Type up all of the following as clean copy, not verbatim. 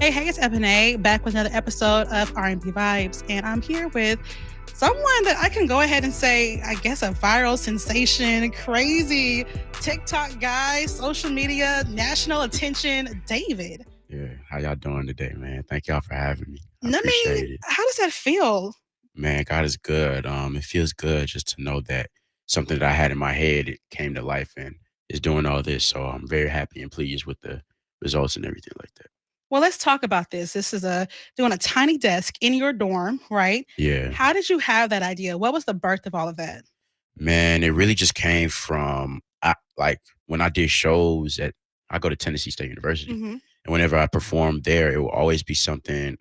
Hey, it's Ebony back with another episode of RnB Vibes, and I'm here with someone that I can go ahead and say, I guess, a viral sensation, crazy TikTok guy, social media, national attention, David. Yeah, how y'all doing today, man? Thank y'all for having me. I I mean, appreciate it. how does that feel? Man, God is good. It feels good just to know that something that I had in my head it came to life and is doing all this. So I'm very happy and pleased with the results and everything like that. Well, let's talk about this. This is a doing a tiny desk in your dorm, right? Yeah, How did you have that idea? What was the birth of all of that? man, it really just came from like when I did shows at I go to Tennessee State University, Mm-hmm. and whenever I performed there, it will always be something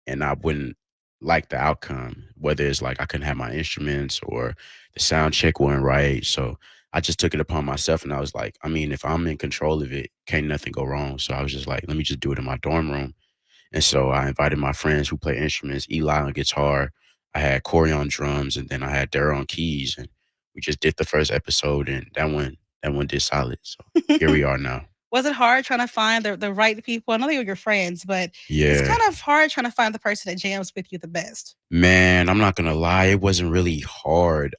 and I wouldn't like the outcome, whether it's like I couldn't have my instruments or the sound check wasn't right. So I just took it upon myself and I was like, I mean, if I'm in control of it, can't nothing go wrong. So I was just like, let me just do it in my dorm room. And so I invited my friends who play instruments, Eli on guitar, I had Corey on drums, and then I had Daryl on keys. And we just did the first episode and that one did solid. So here we are now. Was it hard trying to find the right people? I know they were your friends, but it's Yeah. kind of hard trying to find the person that jams with you the best. Man, I'm not gonna lie, it wasn't really hard.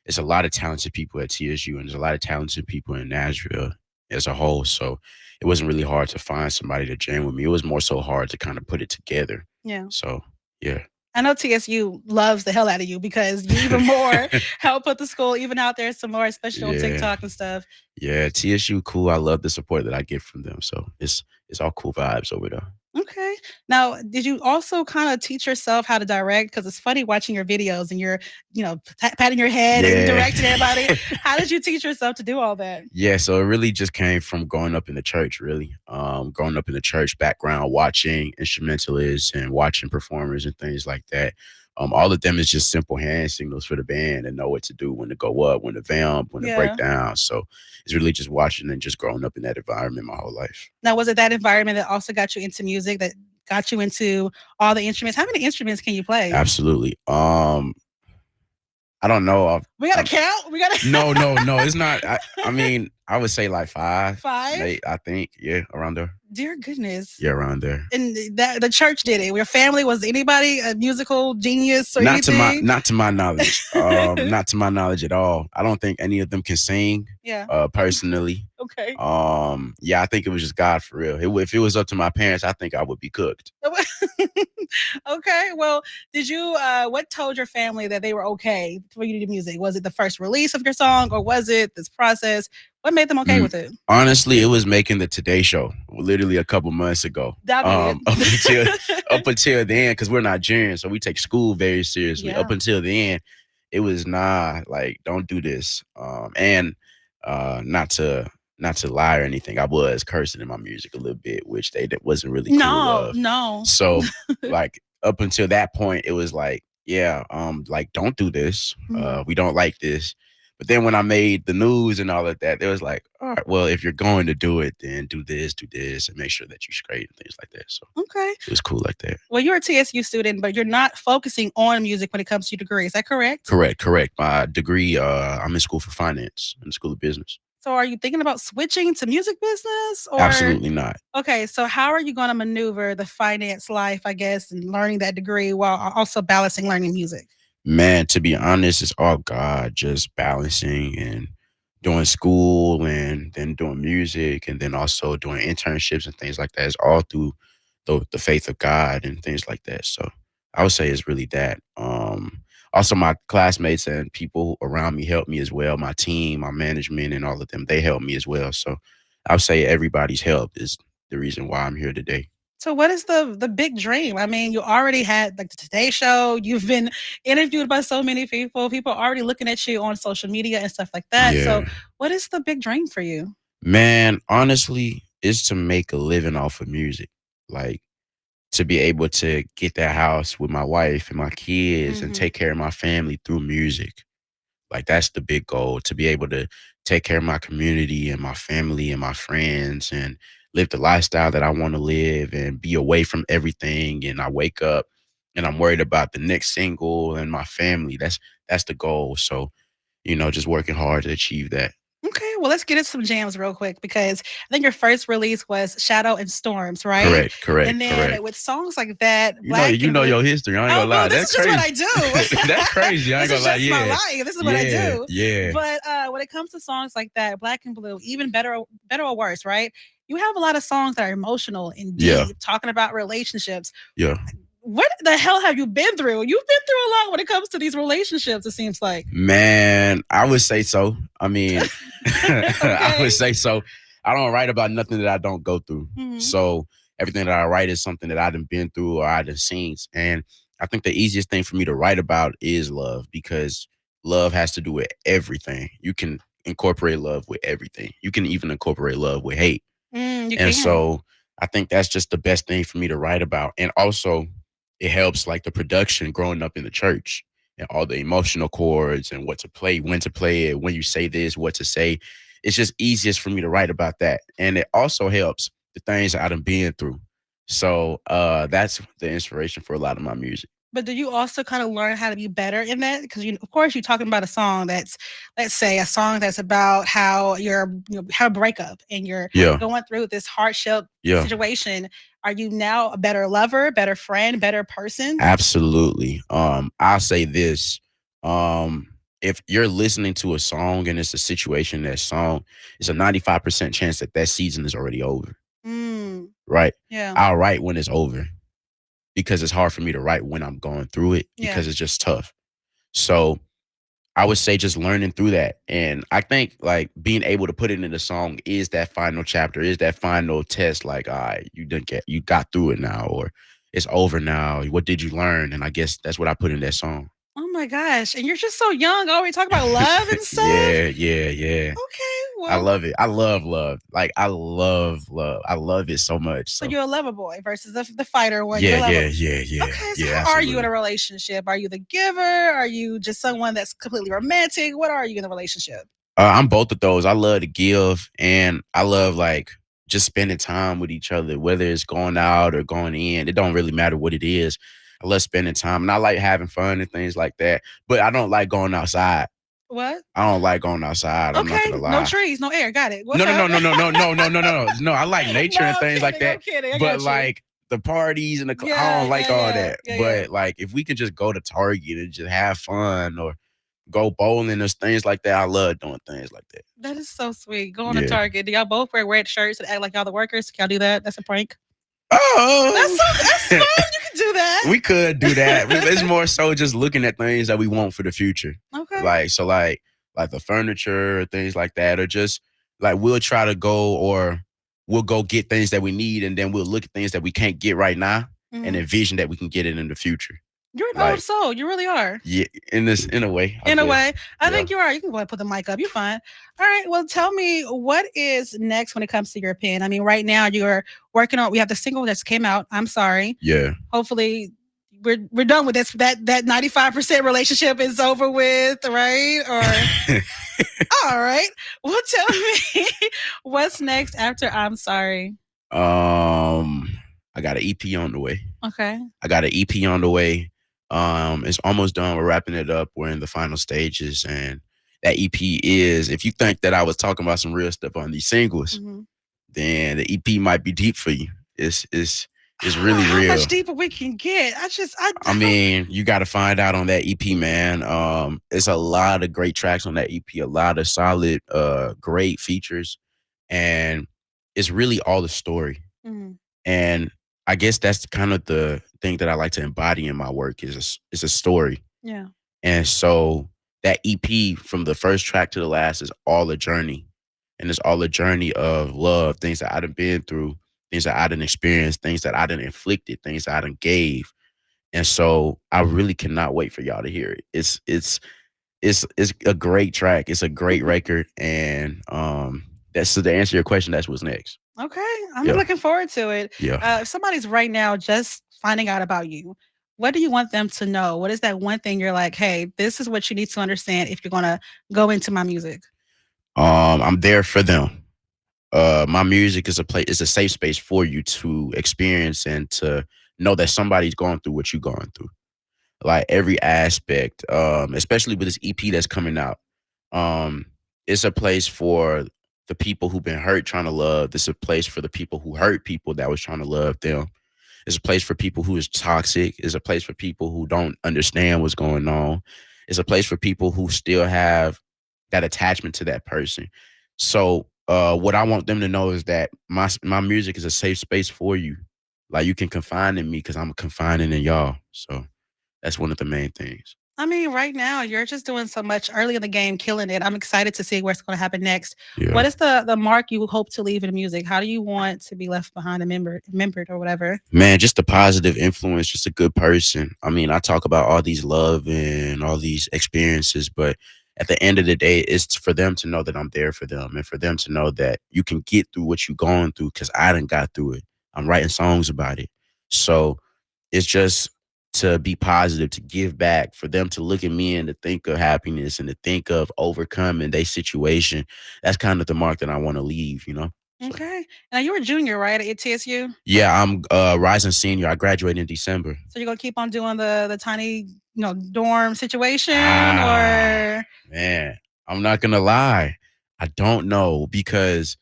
There's a lot of talented people at TSU, and there's a lot of talented people in Nashville as a whole. So it wasn't really hard to find somebody to jam with me. It was more so hard to kind of put it together. Yeah. So yeah. I know TSU loves the hell out of you because you even more help put the school even out there some more, especially on Yeah. TikTok and stuff. Yeah. TSU cool. I love the support that I get from them. So it's all cool vibes over there. Okay. Now, did you also kind of teach yourself how to direct? Because it's funny watching your videos and you're, patting your head and Yeah. directing everybody. How did you teach yourself to do all that? Yeah, so it really just came from growing up in the church, really. Growing up in the church background, watching instrumentalists and watching performers and things like that. All of them is just simple hand signals for the band and know what to do, when to go up, when to vamp, when to break Yeah. down. So it's really just watching and just growing up in that environment my whole life. Now, was it that environment that also got you into music, that got you into all the instruments? How many instruments can you play? Absolutely. I don't know. We gotta I'm, count. We gotta no. It's not. I mean, I would say like five. five. I think, yeah, around there. Dear goodness. Yeah, around there. And that the church did it. Your family was anybody a musical genius or anything? Not to my knowledge. Not to my knowledge at all. I don't think any of them can sing. Yeah. Personally. Okay. Yeah, I think it was just God for real. If it was up to my parents, I think I would be cooked. Okay. Well, did you what told your family that they were okay for you to do music? Was it the first release of your song or was it this process? What made them okay Mm, with it? Honestly, it was making the Today Show literally a couple months ago. Doubting it. Up until then, because we're Nigerians, so we take school very seriously. Yeah. Up until then, it was nah, like don't do this. And not to lie or anything, I was cursing in my music a little bit, which that wasn't really cool No, of. no. So like up until that point, it was like, yeah, like don't do this. Mhm. We don't like this. But then when I made the news and all of that, it was like, all right, well, if you're going to do it, then do this, and make sure that you straight and things like that. So Okay. it was cool like that. Well, you're a TSU student, but you're not focusing on music when it comes to your degree. Is that correct? Correct. My degree, I'm in school for finance in the School of Business. So are you thinking about switching to music business or Absolutely not. okay, so how are you going to maneuver the finance life, I guess, and learning that degree while also balancing learning music? Man, to be honest, it's all God, just balancing and doing school and then doing music and then also doing internships and things like that. It's all through the faith of God and things like that. So I would say it's really that. Also my classmates and people around me helped me as well. My team, my management and all of them, they helped me as well. So I would say everybody's help is the reason why I'm here today. So what is the big dream? I mean, you already had like the Today Show. You've been interviewed by so many people. People are already looking at you on social media and stuff like that. So Yeah. what is the big dream for you? Man, honestly, it's to make a living off of music. Like to be able to get that house with my wife and my kids and Mhm. take care of my family through music. Like that's the big goal, to be able to take care of my community and my family and my friends and live the lifestyle that I want to live and be away from everything. And I wake up and I'm worried about the next single and my family. That's the goal. So, just working hard to achieve that. Okay, well, let's get into some jams real quick because I think your first release was Shadow and Storms, right? Correct, correct, And then with correct. songs like that, You know, Black you and know Blue. your history. I ain't Oh, gonna bro, lie. this That's is just what I crazy. That's do. crazy. I ain't This gonna is lie. just my Yeah, life. This is what I yeah, do. yeah, But when it comes to songs like that, Black and Blue, even better or worse, right? You have a lot of songs that are emotional and yeah, deep, talking about relationships. yeah. What the hell have you been through? You've been through a lot when it comes to these relationships, it seems like. Man, I would say so. I mean, I Okay. would say so. I don't write about nothing that I don't go through. Hmm. So everything that I write is something that I done been through or I done seen. And I think the easiest thing for me to write about is love because love has to do with everything. You can incorporate love with everything. You can even incorporate love with hate. You And can. so I think that's just the best thing for me to write about. And also, it helps like the production growing up in the church and all the emotional chords and what to play, when to play it, when you say this, what to say. It's just easiest for me to write about that. And it also helps the things that I've been through. So that's the inspiration for a lot of my music. But do you also kind of learn how to be better in that? Because of course, you're talking about a song that's, let's say, a song that's about how you're, how a breakup and you're Yeah. going through this hardship Yeah. situation. Are you now a better lover, better friend, better person? Absolutely. I'll say this. If you're listening to a song and it's a situation, that song, it's a 95% chance that that season is already over, Mm, right? yeah, I'll write when it's over because it's hard for me to write when I'm going through it yeah. because it's just tough. So I would say just learning through that. And I think like being able to put it in a song is that final chapter, is that final test. Like, all right, you got through it now, or it's over now. What did you learn? And I guess that's what I put in that song. Oh my gosh. And you're just so young, already talking about love and stuff. Yeah, yeah, yeah. Okay, I well, love it. I love love. Like I love love. I love it so much. so So you're a lover boy versus the fighter one. You're yeah, the lover. yeah, yeah, yeah, Okay, so yeah. how are you in a Absolutely. relationship? Are you the giver? Are you just someone that's completely romantic? What are you in a relationship? I'm both of those. I love to give, and I love like just spending time with each other, whether it's going out or going in. It don't really matter what it is. I love spending time, and I like having fun and things like that. But I don't like going outside. What? I don't like going outside. I'm not Okay, gonna no lie. trees, no air. Got it. What's No, no, no, up? no, no, no, no, no, no, no, no. No, I like nature No, and I'm things like kidding. I'm that. kidding. I But got you. like the parties and I Yeah, don't like yeah, all yeah, that. yeah, yeah. But like if we can just go to Target and just have fun or go bowling or things like that, I love doing things like that. That So is so sweet. Going to yeah. Target. Do y'all both wear red shirts and act like y'all the workers? Can y'all do that? That's a prank. Oh, That's fun. You can do we could do that. It's that. more so just looking at things that we want for the future. Okay. Like so, like the furniture or things like that, or just like we'll try to go or we'll go get things that we need, and then we'll look at things that we can't get right now and Mhm. envision that we can get it in the future. You're an old Like soul. You really are. yeah, in a way, I In a guess. way, I Yeah, think you are. You can go ahead and put the mic up. You're fine. All right. Well, tell me what is next when it comes to your pen. I mean, right now you're working on. We have the single that's came out. I'm sorry. yeah. Hopefully, we're done with this. That 95% relationship is over with, right? Or all right. Well, tell me what's next after I'm sorry. um, I got an EP on the way. Okay. I got an EP on the way. It's almost done. We're wrapping it up. We're in the final stages, and that EP is. If you think that I was talking about some real stuff on these singles, Hmm. then the EP might be deep for you. I It's don't know really how much real. deeper we can get. I I don't. mean, you got to find out on that EP, man. It's a lot of great tracks on that EP. A lot of solid, great features, and it's really all the story. Mhm. And I guess that's kind of the thing that I like to embody in my work is a story. Yeah. And so that EP from the first track to the last is all a journey. And it's all a journey of love, things that I done been through, things that I done experienced, things that I done inflicted, things that I done gave. And so I really cannot wait for y'all to hear it. It's a great track. It's a great record. And that's so to answer your question, that's what's next. Okay, I'm Yeah. looking forward to it. Yeah. If somebody's right now just finding out about you, what do you want them to know? What is that one thing you're like, hey, this is what you need to understand if you're gonna go into my music? I'm there for them. My music is a place, it's a safe space for you to experience and to know that somebody's going through what you're going through. Like every aspect, especially with this EP that's coming out. Um, It's a place for the people who've been hurt trying to love. It's a place for the people who hurt people that was trying to love them. It's a place for people who is toxic. It's a place for people who don't understand what's going on. It's a place for people who still have that attachment to that person. So what I want them to know is that my music is a safe space for you. Like you can confide in me because I'm confining in y'all. So that's one of the main things. I mean, right now you're just doing so much early in the game, killing it. I'm excited to see what's going to happen next. Yeah. What is the mark you hope to leave in music? How do you want to be left behind and remembered or whatever? Man, just a positive influence, just a good person. I mean, I talk about all these love and all these experiences, but at the end of the day, it's for them to know that I'm there for them and for them to know that you can get through what you're going through because I done got through it. I'm writing songs about it. So it's just to be positive, to give back, for them to look at me and to think of happiness and to think of overcoming their situation. That's kind of the mark that I want to leave, you know? So. Okay. Now you were junior, right, at TSU? Yeah, I'm rising senior. I graduate in December. So you're gonna keep on doing the tiny, dorm situation, Ah, or man, I'm not gonna lie. I don't know because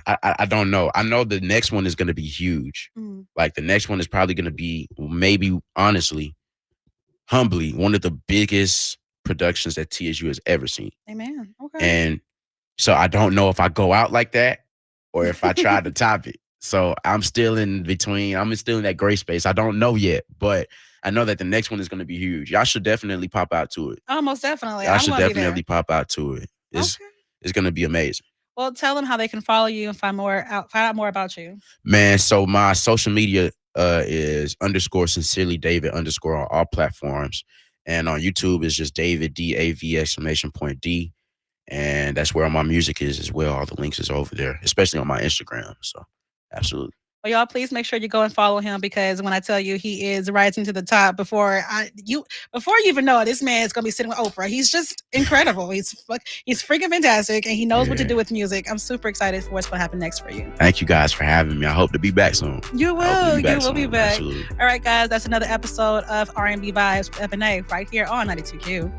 I don't know. I know the next one is gonna be huge. mm, Like the next one is probably gonna be maybe honestly, humbly, one of the biggest productions that TSU has ever seen. amen. Okay. And so I don't know if I go out like that or if I try to top it. So I'm still in between. I'm still in that gray space. I don't know yet, but I know that the next one is going to be huge. Y'all should definitely pop out to it. Oh, most definitely. Y'all I'm should gonna be there. definitely pop out to it. It's Okay. it's going to be amazing. Well, tell them how they can follow you and find out more about you. Man, so my social media is underscore sincerely David underscore on all platforms. And on YouTube is just David DAV exclamation point D. And that's where all my music is as well. All the links is over there, especially on my Instagram. So absolutely. Well, y'all, please make sure you go and follow him, because when I tell you he is rising to the top before you even know it, this man is gonna be sitting with Oprah. He's just incredible. He's freaking fantastic, and he knows what to Yeah. do with music. I'm super excited for what's gonna happen next for you. Thank you guys for having me. I hope to be back soon. You I hope to will. be back You will be soon. back. Absolutely. All right, guys, that's another episode of RnB Vibes with Ebony right here on 92Q.